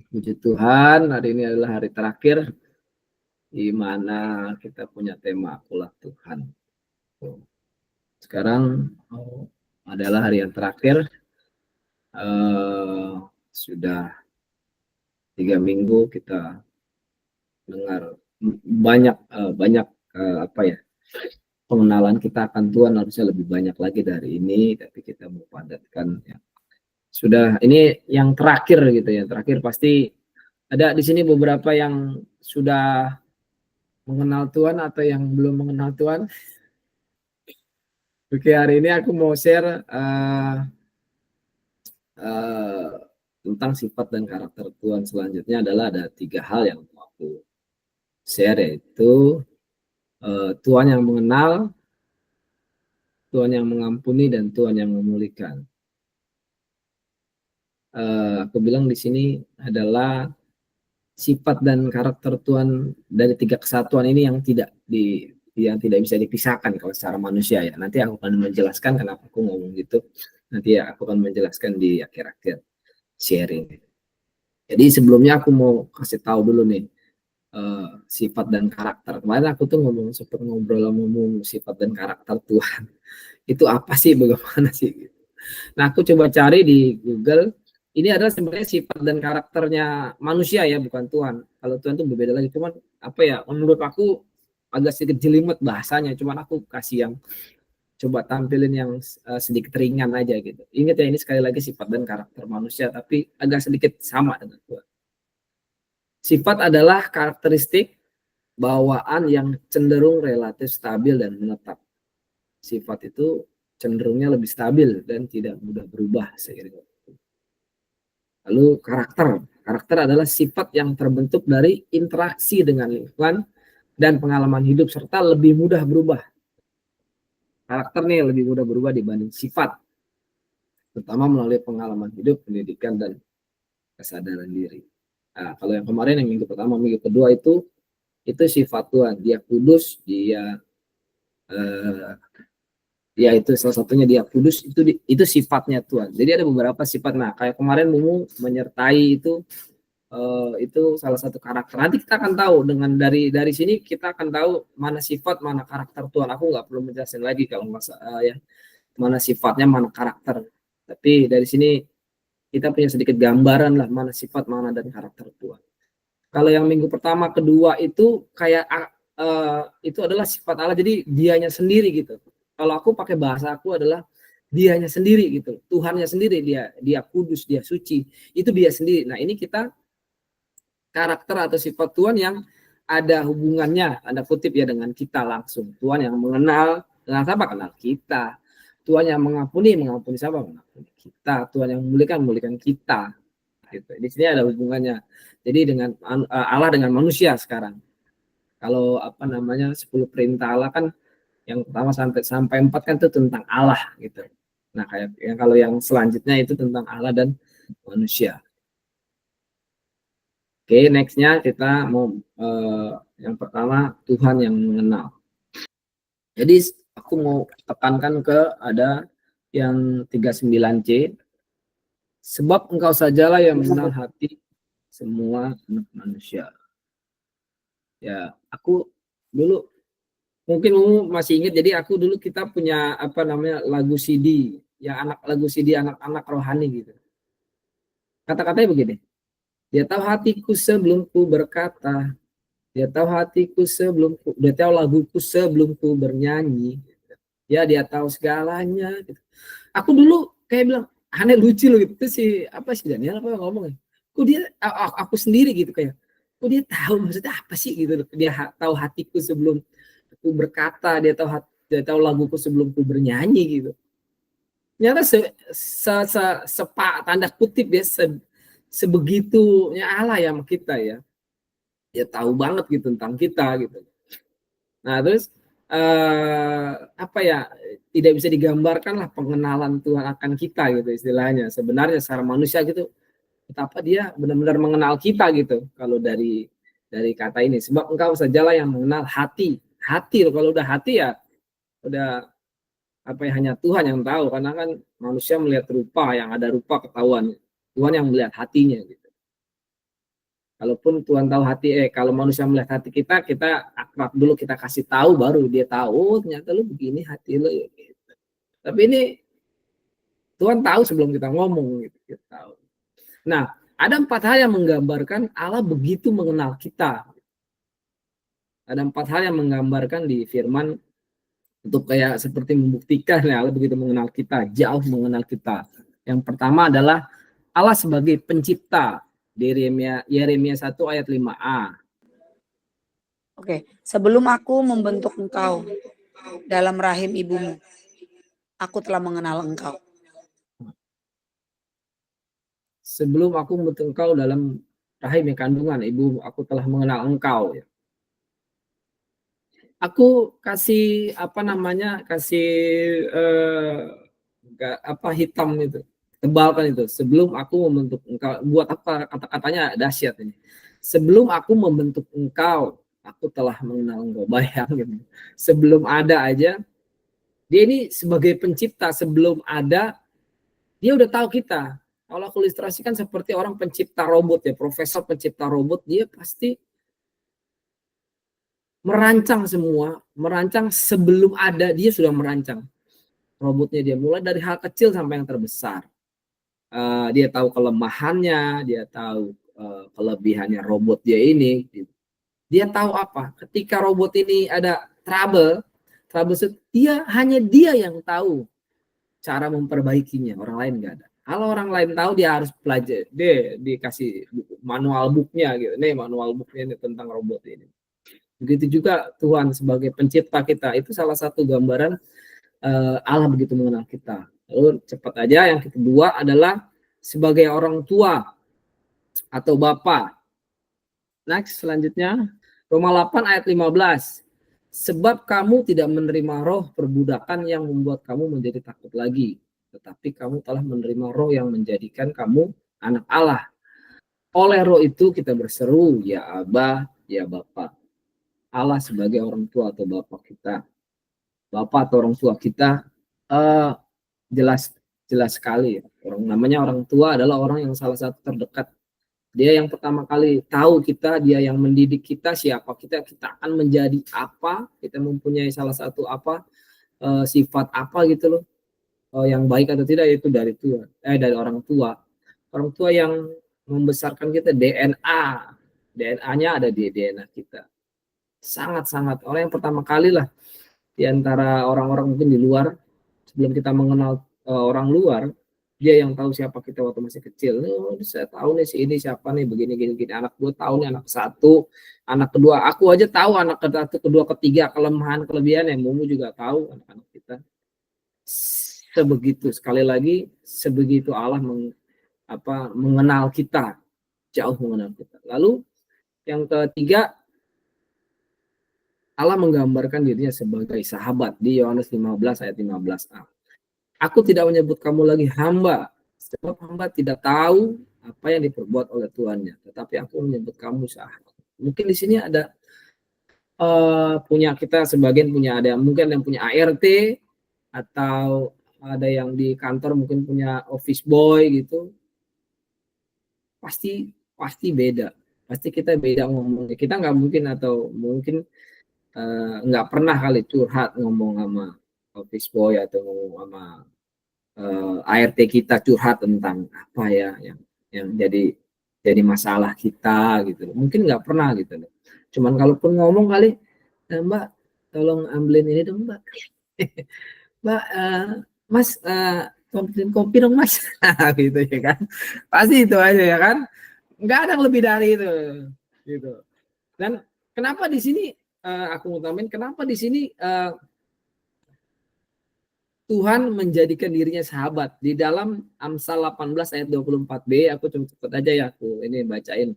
Puji Tuhan, hari ini adalah hari terakhir di mana kita punya tema Akulah Tuhan. Sekarang adalah hari yang terakhir, sudah 3 minggu kita dengar banyak pengenalan kita akan Tuhan, harusnya lebih banyak lagi dari ini, tapi kita mau padatkan ya. Sudah ini yang terakhir gitu ya, terakhir pasti ada di sini beberapa yang sudah mengenal Tuhan atau yang belum mengenal Tuhan. Oke, hari ini aku mau share tentang sifat dan karakter Tuhan. Selanjutnya adalah ada 3 hal yang mau aku share, yaitu Tuhan yang mengenal, Tuhan yang mengampuni, dan Tuhan yang memulihkan. Aku bilang di sini adalah sifat dan karakter Tuhan dari 3 kesatuan ini yang tidak bisa dipisahkan kalau secara manusia ya. Nanti aku akan menjelaskan kenapa aku ngomong gitu. Nanti ya aku akan menjelaskan di akhir-akhir sharing. Jadi sebelumnya aku mau kasih tahu dulu nih sifat dan karakter. Kemarin aku tuh sempat ngomong sifat dan karakter Tuhan. Itu apa sih, bagaimana sih? Nah, aku coba cari di Google. Ini adalah sebenarnya sifat dan karakternya manusia ya, bukan Tuhan. Kalau Tuhan tuh berbeda lagi. Cuman apa ya? Menurut aku agak sedikit jelimet bahasanya. Cuman aku kasih yang coba tampilin yang sedikit ringan aja gitu. Ingat ya, ini sekali lagi sifat dan karakter manusia, tapi agak sedikit sama dengan Tuhan. Sifat adalah karakteristik bawaan yang cenderung relatif stabil dan menetap. Sifat itu cenderungnya lebih stabil dan tidak mudah berubah seiring waktu. Lalu karakter adalah sifat yang terbentuk dari interaksi dengan lingkungan dan pengalaman hidup serta lebih mudah berubah. Karakter nih lebih mudah berubah dibanding sifat, terutama melalui pengalaman hidup, pendidikan, dan kesadaran diri. Nah, kalau yang kemarin, yang minggu pertama, minggu kedua itu sifat Tuhan. Dia kudus, dia ya itu salah satunya, dia kudus, itu sifatnya Tuhan. Jadi ada beberapa sifat. Nah, kayak kemarin Mumu menyertai itu salah satu karakter. Nanti kita akan tahu dengan dari sini kita akan tahu mana sifat, mana karakter Tuhan. Aku nggak perlu menjelaskan lagi kalau ya mana sifatnya, mana karakter. Tapi dari sini kita punya sedikit gambaran lah mana sifat, mana dan karakter Tuhan. Kalau yang minggu pertama, kedua itu kayak itu adalah sifat Allah. Jadi dianya sendiri gitu. Kalau aku pakai bahasa aku adalah dianya sendiri gitu. Tuhannya sendiri, dia kudus, dia suci. Itu dia sendiri. Nah, ini kita karakter atau sifat Tuhan yang ada hubungannya, ada kutip ya, dengan kita langsung. Tuhan yang mengenal, dengan siapa? Kenal kita. Tuhan yang mengampuni siapa? Mengampuni kita. Tuhan yang memulihkan kita. Gitu. Di sini ada hubungannya. Jadi dengan Allah dengan manusia sekarang. Kalau 10 perintah Allah kan yang pertama sampai 4 kan itu tentang Allah gitu. Nah, kayak kalau yang selanjutnya itu tentang Allah dan manusia. Oke, nextnya kita mau yang pertama, Tuhan yang mengenal. Jadi aku mau tekankan ke ada yang 39C. Sebab engkau sajalah yang mengenal hati semua anak manusia. Ya, aku dulu mungkin masih ingat. Jadi aku dulu kita punya lagu CD, ya lagu CD anak-anak rohani gitu. Kata-katanya begini. Dia tahu hatiku sebelum ku berkata, dia tahu hatiku dia tahu laguku sebelum ku bernyanyi. Ya, dia tahu segalanya gitu. Aku dulu kayak bilang aneh, lucu loh gitu. Itu si Daniel apa ngomong ya? Kok dia aku sendiri gitu kayak, kok dia tahu maksudnya apa sih gitu. Dia tahu hatiku sebelum aku berkata, dia tahu laguku sebelum ku bernyanyi gitu. Ternyata tanda kutip ya, sebegitunya Allah ya sama kita ya. Dia tahu banget gitu tentang kita gitu. Nah, terus tidak bisa digambarkan lah pengenalan Tuhan akan kita gitu istilahnya. Sebenarnya secara manusia gitu, betapa dia benar-benar mengenal kita gitu. Kalau dari kata ini, sebab engkau sajalah yang mengenal hati. Hati loh, kalau udah hati ya udah hanya Tuhan yang tahu, karena kan manusia melihat rupa, yang ada rupa ketahuan. Tuhan yang melihat hatinya gitu. Kalaupun Tuhan tahu hati, kalau manusia melihat hati kita, kita akrab dulu, kita kasih tahu, baru dia tahu, oh, ternyata lu begini hati lu. Gitu. Tapi ini Tuhan tahu sebelum kita ngomong, gitu. Kita tahu. Nah, ada 4 hal yang menggambarkan Allah begitu mengenal kita. Ada 4 hal yang menggambarkan di firman untuk kayak seperti membuktikan ya Allah begitu mengenal kita, jauh mengenal kita. Yang pertama adalah Allah sebagai pencipta di Yeremia 1 ayat 5a. Oke, sebelum aku membentuk engkau dalam rahim ibumu, aku telah mengenal engkau. Sebelum aku membentuk engkau dalam rahim kandungan ibu, aku telah mengenal engkau. Aku kasih kasih hitam itu, tebalkan itu. Sebelum aku membentuk engkau, buat apa kata-katanya dahsyat ini. Sebelum aku membentuk engkau, aku telah mengenal engkau. Bayangin, sebelum ada aja, dia ini sebagai pencipta, sebelum ada, dia udah tahu kita. Kalau aku ilustrasikan seperti orang pencipta robot ya, profesor pencipta robot, dia pasti merancang semua, merancang sebelum ada, dia sudah merancang robotnya, dia mulai dari hal kecil sampai yang terbesar. Dia tahu kelemahannya, dia tahu kelebihannya robot dia ini. Dia tahu apa? Ketika robot ini ada trouble, hanya dia yang tahu cara memperbaikinya. Orang lain nggak ada. Kalau orang lain tahu, dia harus belajar, dia dikasih manual booknya gitu. Nih manual booknya tentang robot ini. Begitu juga Tuhan sebagai pencipta kita, itu salah satu gambaran Allah begitu mengenal kita. Lalu cepat aja, yang kedua adalah sebagai orang tua atau bapa. Next, selanjutnya Roma 8 ayat 15. Sebab kamu tidak menerima roh perbudakan yang membuat kamu menjadi takut lagi, tetapi kamu telah menerima roh yang menjadikan kamu anak Allah. Oleh roh itu kita berseru, ya Aba, ya Bapa. Allah sebagai orang tua atau bapak kita, bapak atau orang tua kita, jelas sekali. Namanya orang tua adalah orang yang salah satu terdekat. Dia yang pertama kali tahu kita, dia yang mendidik kita, siapa kita akan menjadi apa, kita mempunyai salah satu sifat apa gitu loh, yang baik atau tidak, itu dari orang tua. Orang tua yang membesarkan kita, DNA-nya ada di DNA kita. Sangat-sangat orang yang pertama kali lah di antara orang-orang mungkin di luar, sebelum kita mengenal orang luar, dia yang tahu siapa kita waktu masih kecil. Saya tahu nih si ini siapa nih, begini gini. Anak gue tahu nih, anak satu, anak kedua, aku aja tahu anak kedua, ketiga, kelemahan kelebihan yang Mumu juga tahu anak-anak kita. Sebegitu, sekali lagi, sebegitu Allah mengenal kita, jauh mengenal kita. Lalu yang ketiga, Allah menggambarkan dirinya sebagai sahabat di Yohanes 15 ayat 15a. Aku tidak menyebut kamu lagi hamba, sebab hamba tidak tahu apa yang diperbuat oleh tuannya, tetapi aku menyebut kamu sahabat. Mungkin di sini ada punya kita sebagian punya, ada mungkin yang punya ART, atau ada yang di kantor mungkin punya office boy gitu. Pasti beda. Pasti kita beda ngomongnya. Kita nggak mungkin, atau mungkin nggak pernah kali curhat ngomong sama office boy atau ngomong sama ART kita, curhat tentang apa ya yang jadi masalah kita gitu. Mungkin nggak pernah gitu. Cuman kalaupun ngomong kali, Mbak tolong ambilin ini dong Mbak. Mbak, Mas, komplain kopi dong Mas. Gitu ya kan. Pasti itu aja ya kan. Nggak ada yang lebih dari itu gitu. Dan kenapa di sini aku ngutamain, kenapa di sini Tuhan menjadikan dirinya sahabat. Di dalam Amsal 18 ayat 24b, aku cepet aja ya, aku ini bacain.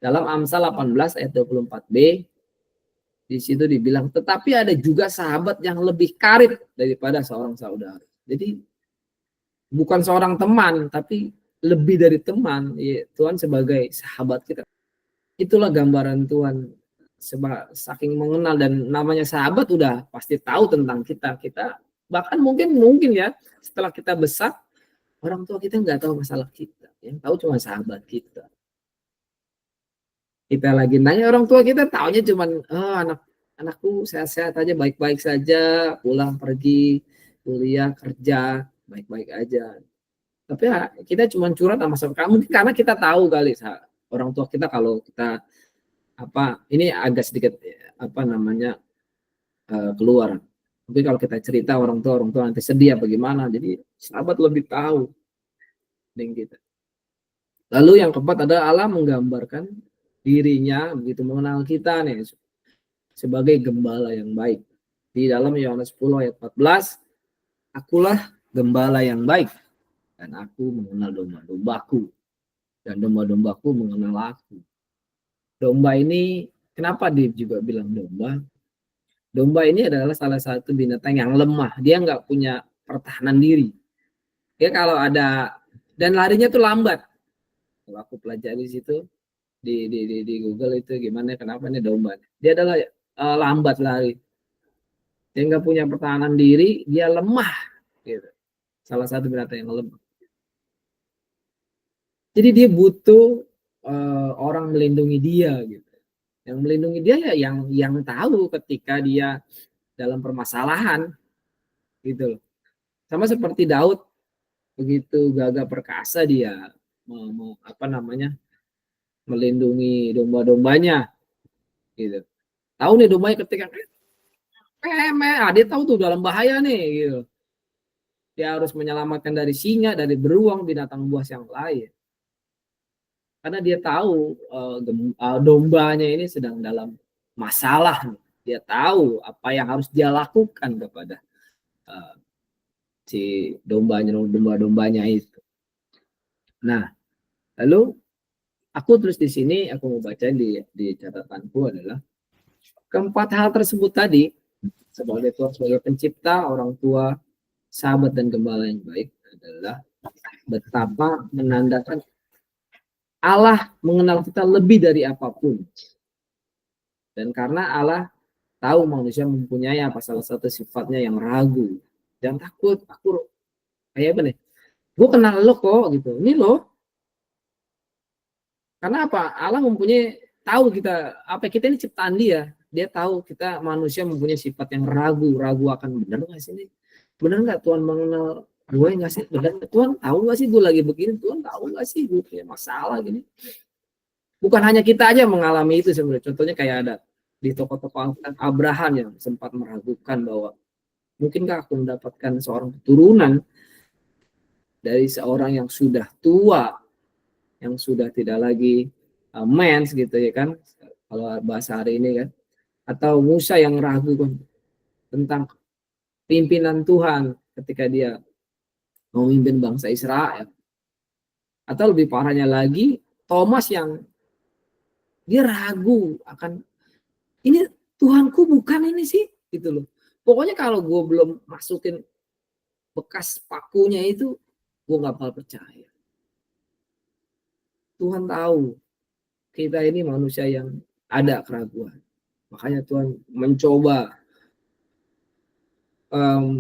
Dalam Amsal 18 ayat 24b, di situ dibilang, tetapi ada juga sahabat yang lebih karib daripada seorang saudara. Jadi bukan seorang teman, tapi lebih dari teman. Ya, Tuhan sebagai sahabat kita. Itulah gambaran Tuhan, saking mengenal, dan namanya sahabat udah pasti tahu tentang kita bahkan mungkin ya setelah kita besar, orang tua kita nggak tahu masalah kita, yang tahu cuma sahabat kita. Kita lagi nanya orang tua kita, taunya cuman anakku sehat-sehat aja, baik-baik saja, pulang pergi kuliah kerja baik-baik aja. Tapi ya, kita cuma curhat sama kamu karena kita tahu kali orang tua kita kalau kita ini agak sedikit keluar. Tapi kalau kita cerita orang tua nanti sedih apa gimana. Jadi sahabat lebih tahu dengan kita. Lalu yang keempat adalah Allah menggambarkan dirinya begitu mengenal kita nih sebagai gembala yang baik. Di dalam Yohanes 10 ayat 14, akulah gembala yang baik dan aku mengenal domba-dombaku dan domba-dombaku mengenal aku. Domba ini kenapa dia juga bilang domba? Domba ini adalah salah satu binatang yang lemah. Dia nggak punya pertahanan diri. Dia kalau ada dan larinya tuh lambat. Kalau aku pelajari situ di Google itu gimana kenapa nih domba. Dia adalah lambat lari. Dia nggak punya pertahanan diri, dia lemah. Gitu. Salah satu binatang yang lemah. Jadi dia butuh orang melindungi dia gitu. Yang melindungi dia ya yang tahu ketika dia dalam permasalahan gitu loh. Sama seperti Daud begitu gagah perkasa dia melindungi domba-dombanya gitu. Tahu nih dombanya ketika dia tahu tuh dalam bahaya nih gitu. Dia harus menyelamatkan dari singa, dari beruang, binatang buas yang lain. Karena dia tahu dombanya ini sedang dalam masalah. Dia tahu apa yang harus dia lakukan kepada si domba-dombanya itu. Nah, lalu aku tulis di sini, aku mau baca di catatanku adalah keempat hal tersebut tadi, sebagai Tuhan sebagai pencipta, orang tua, sahabat dan gembala yang baik adalah betapa menandakan Allah mengenal kita lebih dari apapun. Dan karena Allah tahu manusia mempunyai salah satu sifatnya yang ragu. Jangan takut, aku kayak apa nih? Gue kenal lo kok gitu. Ini lo. Karena apa? Allah mempunyai tahu kita ini ciptaan dia. Dia tahu kita manusia mempunyai sifat yang ragu akan benar nggak sih ini? Benar nggak Tuhan mengenal gue nggak sih? Benar Tuhan tahu nggak sih gue lagi begini? Tuhan tahu nggak sih gue punya masalah gini? Bukan hanya kita aja mengalami itu sebenarnya. Contohnya kayak ada di tokoh-tokoh Abraham yang sempat meragukan bahwa mungkinkah aku mendapatkan seorang keturunan dari seorang yang sudah tua, yang sudah tidak lagi mens gitu ya kan, kalau bahasa hari ini kan, atau Musa yang ragu kan tentang pimpinan Tuhan ketika dia memimpin bangsa Israel, atau lebih parahnya lagi Thomas yang dia ragu akan ini Tuhanku bukan ini sih gitu loh. Pokoknya kalau gue belum masukin bekas pakunya itu gue gak bakal percaya. Tuhan tahu kita ini manusia yang ada keraguan. Makanya Tuhan mencoba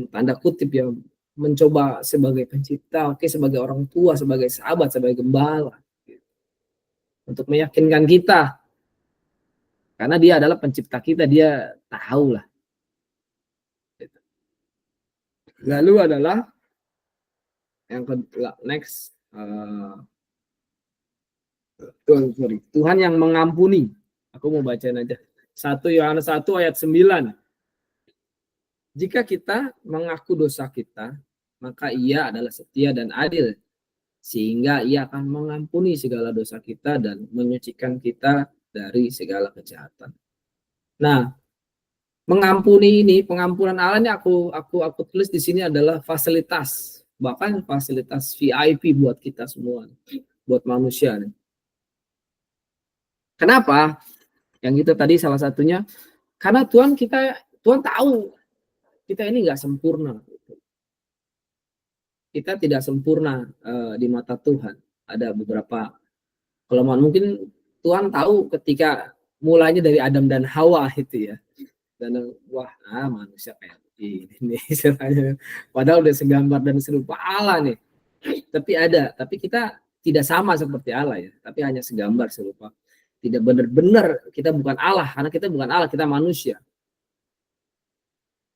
tanda kutip ya, mencoba sebagai pencipta, sebagai orang tua, sebagai sahabat, sebagai gembala untuk meyakinkan kita. Karena dia adalah pencipta kita, dia tahu lah. Lalu adalah yang next Tuhan yang mengampuni. Aku mau bacain aja. 1 Yohanes 1 ayat 9. Jika kita mengaku dosa kita, maka Ia adalah setia dan adil, sehingga Ia akan mengampuni segala dosa kita dan menyucikan kita dari segala kejahatan. Nah, mengampuni ini, pengampunan Allah ini aku tulis di sini adalah fasilitas, bahkan fasilitas VIP buat kita semua, buat manusia. Kenapa? Yang itu tadi salah satunya karena Tuhan tahu kita ini nggak sempurna. Kita tidak sempurna di mata Tuhan. Ada beberapa kelemahan. Mungkin Tuhan tahu ketika mulanya dari Adam dan Hawa itu ya. Dan manusia kayak ini padahal udah segambar dan serupa Allah nih. Tapi kita tidak sama seperti Allah ya, tapi hanya segambar serupa. tidak benar-benar kita bukan Allah, karena kita bukan Allah, kita manusia.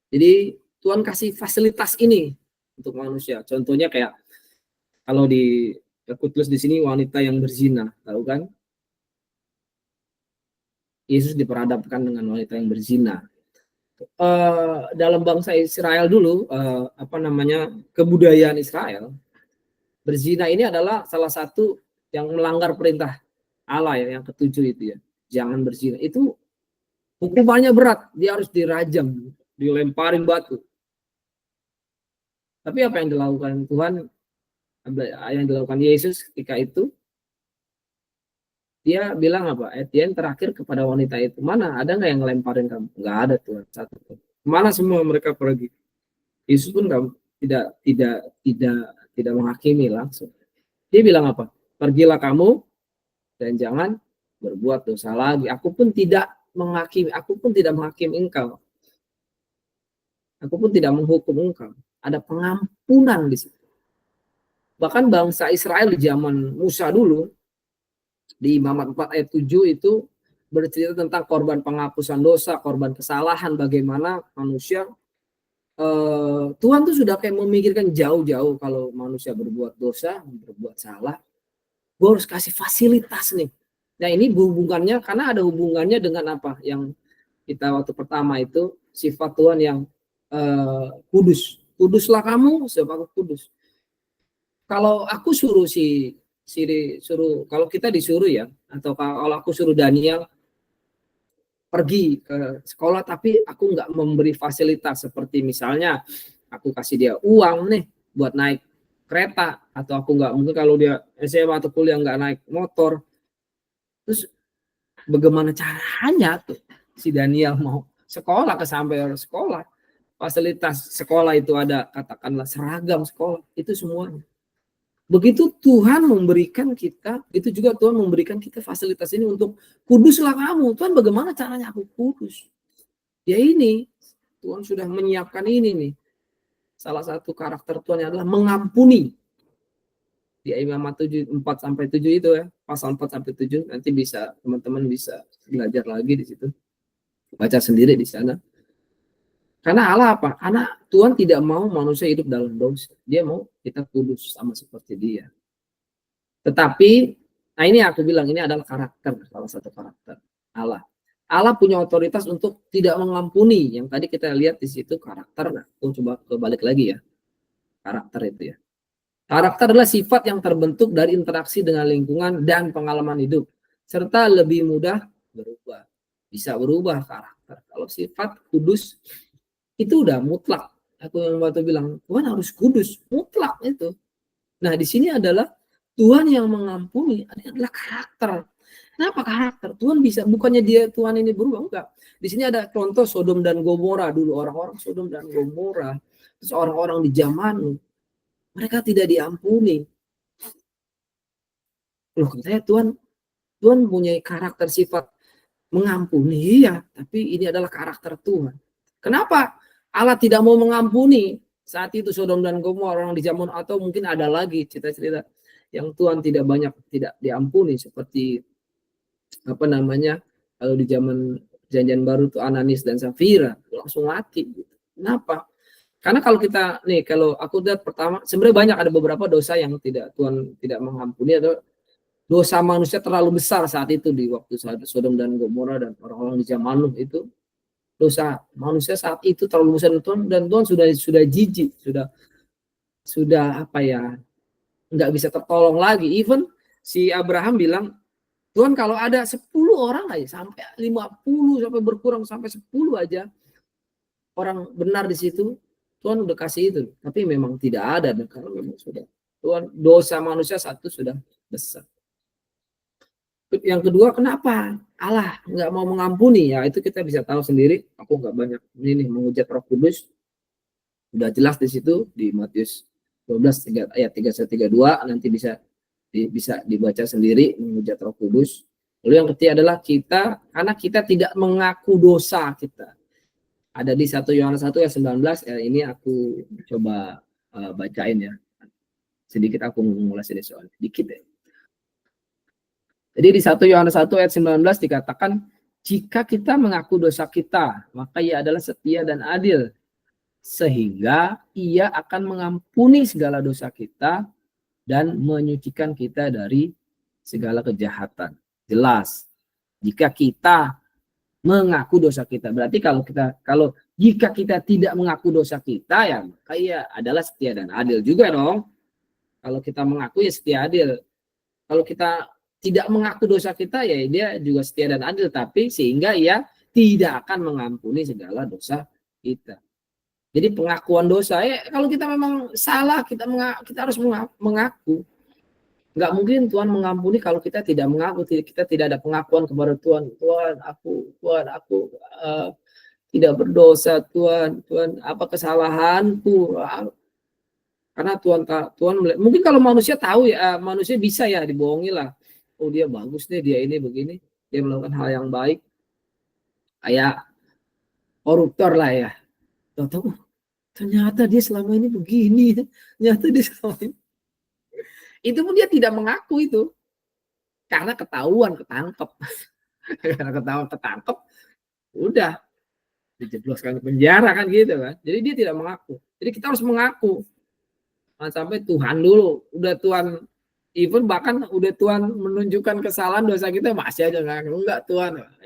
Jadi Tuhan kasih fasilitas ini untuk manusia. Contohnya kayak kalau aku tulis di sini wanita yang berzina, tahu kan? Yesus diperhadapkan dengan wanita yang berzina. Dalam bangsa Israel dulu, kebudayaan Israel, berzina ini adalah salah satu yang melanggar perintah Allah ya, yang ketujuh itu ya, jangan berzina. Itu hukumannya berat, dia harus dirajam, dilemparin batu. Tapi apa yang dilakukan Tuhan, yang dilakukan Yesus ketika itu, dia bilang apa? Etienne terakhir kepada wanita itu, mana ada nggak yang ngelemparin kamu? Nggak ada Tuhan, satu. Mana semua mereka pergi? Yesus pun tidak menghakimi langsung. Dia bilang apa? Pergilah kamu dan jangan berbuat dosa lagi. Aku pun tidak menghakimi engkau. Aku pun tidak menghukum engkau. Ada pengampunan di situ. Bahkan bangsa Israel di zaman Musa dulu, di Imamat 4 ayat 7 itu bercerita tentang korban penghapusan dosa, korban kesalahan, bagaimana manusia Tuhan tuh sudah kayak memikirkan jauh-jauh kalau manusia berbuat dosa, berbuat salah, gue harus kasih fasilitas nih. Nah ini hubungannya, karena ada hubungannya dengan apa yang kita waktu pertama itu, sifat Tuhan yang kudus. Kuduslah kamu sebab aku kudus. Kalau aku suruh kalau kita disuruh ya, atau kalau aku suruh Daniel pergi ke sekolah tapi aku nggak memberi fasilitas, seperti misalnya aku kasih dia uang nih buat naik kereta, atau aku nggak, mungkin kalau dia SMA atau kuliah nggak naik motor, terus bagaimana caranya tuh si Daniel mau sekolah, kesampean sekolah, fasilitas sekolah itu ada, katakanlah seragam sekolah, itu semuanya. Begitu Tuhan memberikan kita, itu juga Tuhan memberikan kita fasilitas ini untuk kuduslah kamu. Tuhan, bagaimana caranya aku kudus? Ya ini, Tuhan sudah menyiapkan ini nih. Salah satu karakter Tuhan adalah mengampuni. Di Imamat 4-7 itu ya, pasal 4-7, nanti bisa teman-teman bisa belajar lagi di situ. Baca sendiri di sana. Karena Allah apa? Karena Tuhan tidak mau manusia hidup dalam dosa. Dia mau kita kudus sama seperti Dia. Tetapi, nah ini aku bilang, ini adalah karakter, salah satu karakter Allah. Allah punya otoritas untuk tidak mengampuni. Yang tadi kita lihat di situ karakter. Nah, aku coba kebalik lagi ya. Karakter itu ya. Karakter adalah sifat yang terbentuk dari interaksi dengan lingkungan dan pengalaman hidup, serta lebih mudah berubah. Bisa berubah karakter. Kalau sifat kudus, itu udah mutlak. Aku yang waktu bilang, Tuhan harus kudus. Mutlak itu. Nah, di sini adalah Tuhan yang mengampuni, adalah karakter. Kenapa karakter? Tuhan bisa, bukannya dia Tuhan ini berubah, enggak. Di sini ada contoh Sodom dan Gomora dulu, orang-orang Sodom dan Gomora, terus orang-orang di zaman mereka tidak diampuni. Loh, katanya Tuhan punya karakter sifat mengampuni, iya, tapi ini adalah karakter Tuhan. Kenapa Allah tidak mau mengampuni saat itu Sodom dan Gomora, orang di zaman, atau mungkin ada lagi cerita-cerita yang Tuhan tidak diampuni, seperti apa namanya, kalau di zaman Perjanjian Baru tuh Ananias dan Safira langsung mati. Kenapa? Karena kalau kita nih, kalau aku lihat pertama, sebenarnya banyak, ada beberapa dosa yang Tuhan tidak mengampuni, atau dosa manusia terlalu besar saat itu di waktu Sodom dan Gomora dan orang-orang di zaman Nuh itu, dosa manusia saat itu terlalu besar, dan Tuhan sudah jijik, sudah apa ya, nggak bisa tertolong lagi. Even si Abraham bilang, Tuhan kalau ada 10 orang aja, sampai 50, sampai berkurang sampai 10 aja orang benar di situ, Tuhan udah kasih itu. Tapi memang tidak ada, dan kalau memang sudah Tuhan, dosa manusia satu sudah besar. Yang kedua, kenapa Allah nggak mau mengampuni? Ya itu kita bisa tahu sendiri. Aku nggak banyak ini menghujat Roh Kudus. Sudah jelas di situ di Matius 12 ayat 31-32, nanti bisa dibaca sendiri, menghujat Roh Kudus. Lalu yang ketiga adalah karena kita tidak mengaku dosa kita. Ada di 1 Yohanes 1 ayat 19, ini aku coba bacain ya. Sedikit aku mengulas ini soal dikit ya. Jadi di 1 Yohanes 1 ayat 19 dikatakan, jika kita mengaku dosa kita, maka ia adalah setia dan adil, sehingga ia akan mengampuni segala dosa kita dan menyucikan kita dari segala kejahatan. Jelas, jika kita mengaku dosa kita, berarti kalau jika kita tidak mengaku dosa kita, ya maka ia adalah setia dan adil juga dong. Kalau kita mengaku ya setia adil. Kalau kita tidak mengaku dosa kita, ya dia juga setia dan adil, tapi sehingga ia tidak akan mengampuni segala dosa kita. Jadi pengakuan dosa, kalau kita memang salah, kita harus mengaku. Nggak mungkin Tuhan mengampuni kalau kita tidak mengaku, kita tidak ada pengakuan kepada Tuhan. Tuhan, aku tidak berdosa, Tuhan, apa kesalahanku? Karena Tuhan mungkin kalau manusia tahu ya, manusia bisa ya dibohongi lah. Oh dia bagus deh, dia ini begini, dia melakukan hal yang baik, kayak koruptor lah ya. Tahu ternyata dia selama ini begini, ternyata dia selama ini. Itu pun dia tidak mengaku itu, karena ketangkep. Karena ketangkep, udah dijebloskan ke penjara kan gitu kan. Jadi dia tidak mengaku. Jadi kita harus mengaku. Sampai Tuhan dulu, udah Tuhan even bahkan udah Tuhan menunjukkan kesalahan dosa kita masih aja enggak Tuhan. Nah,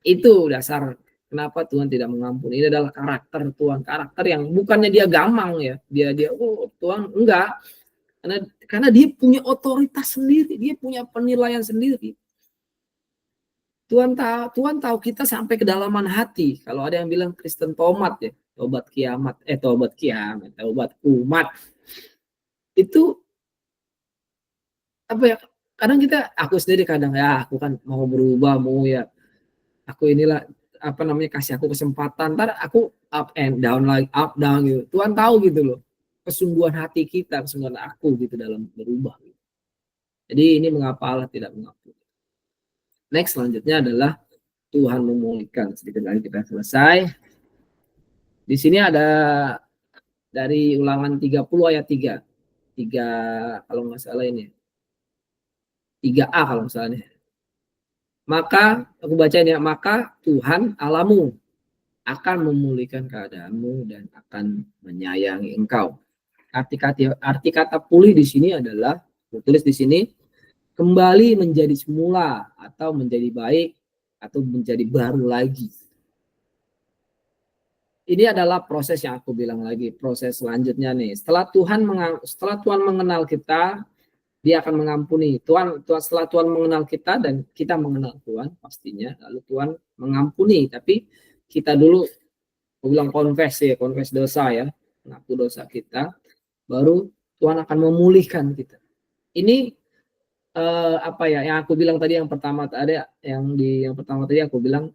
itu dasar kenapa Tuhan tidak mengampuni. Ini adalah karakter Tuhan, karakter yang bukannya dia gamang ya, dia Tuhan enggak, karena dia punya otoritas sendiri, dia punya penilaian sendiri. Tuhan tahu kita sampai kedalaman hati. Kalau ada yang bilang Kristen tomat ya, tobat kumat. Itu apa ya? Kadang aku sendiri kadang ya, aku kan mau berubah, mau ya, aku inilah kasih aku kesempatan. Ntar aku up and down lagi, up down gitu. Tuhan tahu gitu loh, kesungguhan hati kita, kesungguhan aku gitu dalam berubah. Gitu. Jadi ini mengapa Allah tidak mengampuni. Next selanjutnya adalah Tuhan memulihkan. Sedikit lagi kita selesai. Di sini ada dari Ulangan 30 ayat 3. 3 kalau nggak salah ini. 3A kalau nggak salah ini. Maka aku bacain ya, maka Tuhan Allahmu akan memulihkan keadaanmu dan akan menyayangi engkau. Arti kata pulih di sini adalah, tulis di sini, kembali menjadi semula atau menjadi baik atau menjadi baru lagi. Ini adalah proses yang aku bilang lagi, proses selanjutnya nih. Setelah Tuhan mengenal kita, dia akan mengampuni. Setelah Tuhan mengenal kita dan kita mengenal Tuhan pastinya, lalu Tuhan mengampuni. Tapi kita dulu, aku bilang confess dosa ya, mengaku dosa kita, baru Tuhan akan memulihkan kita. Ini yang aku bilang tadi yang pertama tadi aku bilang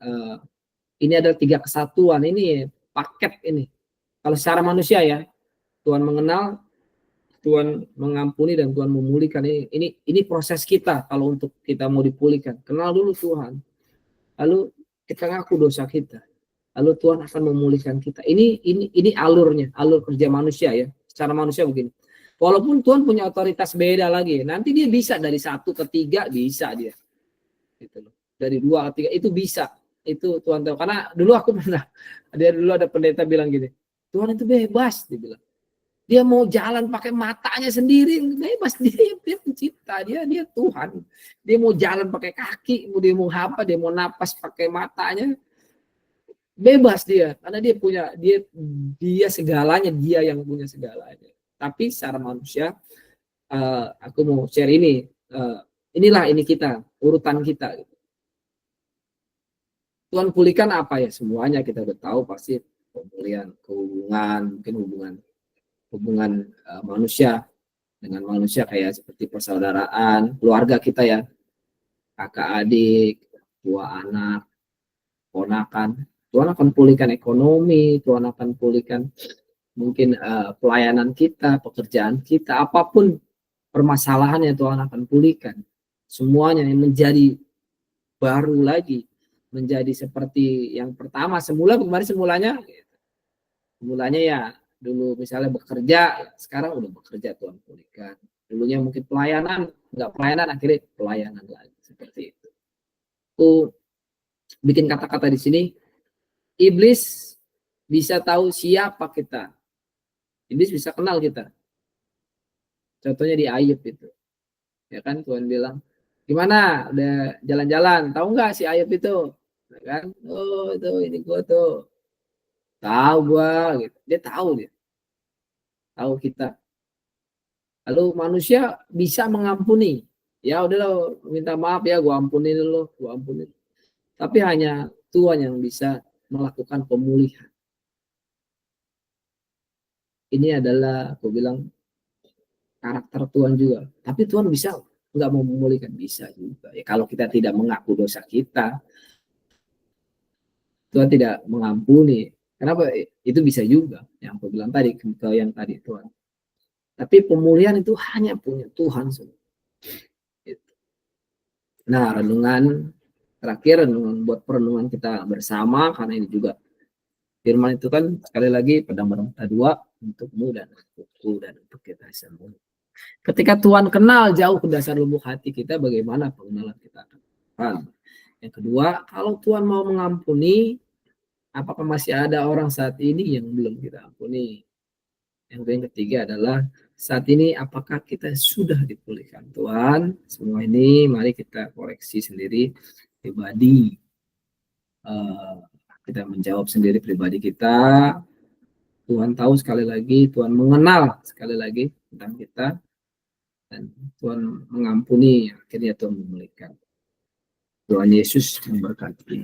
ini ada 3 kesatuan, ini paket ini. Kalau secara manusia ya, Tuhan mengenal, Tuhan mengampuni dan Tuhan memulihkan. Ini proses kita kalau untuk kita mau dipulihkan. Kenal dulu Tuhan. Lalu kita ngaku dosa kita. Lalu Tuhan akan memulihkan kita. Ini alurnya, alur kerja manusia ya. Secara manusia begini. Walaupun Tuhan punya otoritas beda lagi, nanti dia bisa dari 1 ke 3 bisa dia. Gitu loh. Dari 2 ke 3 itu bisa. Itu Tuhan tahu. Karena dulu aku pernah, ada pendeta bilang gini, Tuhan itu bebas, dia bilang. Dia mau jalan pakai matanya sendiri, bebas, dia pencipta, dia Tuhan. Dia mau jalan pakai kaki, dia mau apa, dia mau napas pakai matanya, bebas dia, karena dia segalanya, dia yang punya segalanya. Tapi secara manusia, aku mau share ini, inilah ini kita, urutan kita. Tuhan pulihkan apa ya, semuanya kita udah tahu pasti, pemulihan hubungan, mungkin hubungan manusia dengan manusia kayak seperti persaudaraan, keluarga kita ya, kakak adik, tua anak, ponakan. Tuhan akan pulihkan ekonomi, Tuhan akan pulihkan mungkin pelayanan kita, pekerjaan kita, apapun permasalahannya Tuhan akan pulihkan. Semuanya yang menjadi baru lagi, menjadi seperti yang pertama. Semulanya ya dulu misalnya bekerja, sekarang udah bekerja Tuhan pulihkan. Dulunya mungkin pelayanan, nggak pelayanan, akhirnya pelayanan lagi. Seperti itu. Aku bikin kata-kata di sini, iblis bisa tahu siapa kita. Iblis bisa kenal kita. Contohnya di Ayub itu. Ya kan, Tuhan bilang, gimana udah jalan-jalan, tahu nggak si Ayub itu? Ya kan, oh itu ini gua tuh, tahu gua gitu. Dia tahu kita. Lalu manusia bisa mengampuni. Ya udah lo minta maaf ya, gua ampuni dulu, gua ampuni. Tapi hanya Tuhan yang bisa melakukan pemulihan. Ini adalah, aku bilang, karakter Tuhan juga. Tapi Tuhan bisa nggak mau memulihkan, bisa juga. Ya kalau kita tidak mengaku dosa kita, Tuhan tidak mengampuni. Kenapa? Itu bisa juga. Yang aku bilang tadi, ke yang tadi Tuhan. Tapi pemulihan itu hanya punya Tuhan. Nah, renungan terakhir, renungan buat perenungan kita bersama, karena ini juga firman itu kan sekali lagi pedang bermata dua, untukmu dan untukku dan untuk kita semua. Ketika Tuhan kenal jauh ke dasar lubuk hati kita, bagaimana pengenalan kita akan Tuhan. Yang kedua, kalau Tuhan mau mengampuni, apakah masih ada orang saat ini yang belum kita ampuni? Yang ketiga adalah saat ini apakah kita sudah dipulihkan Tuhan? Semua ini mari kita koreksi sendiri pribadi. Kita menjawab sendiri pribadi kita. Tuhan tahu sekali lagi, Tuhan mengenal sekali lagi tentang kita, dan Tuhan mengampuni, akhirnya Tuhan memulihkan. Tuhan Yesus memberkati.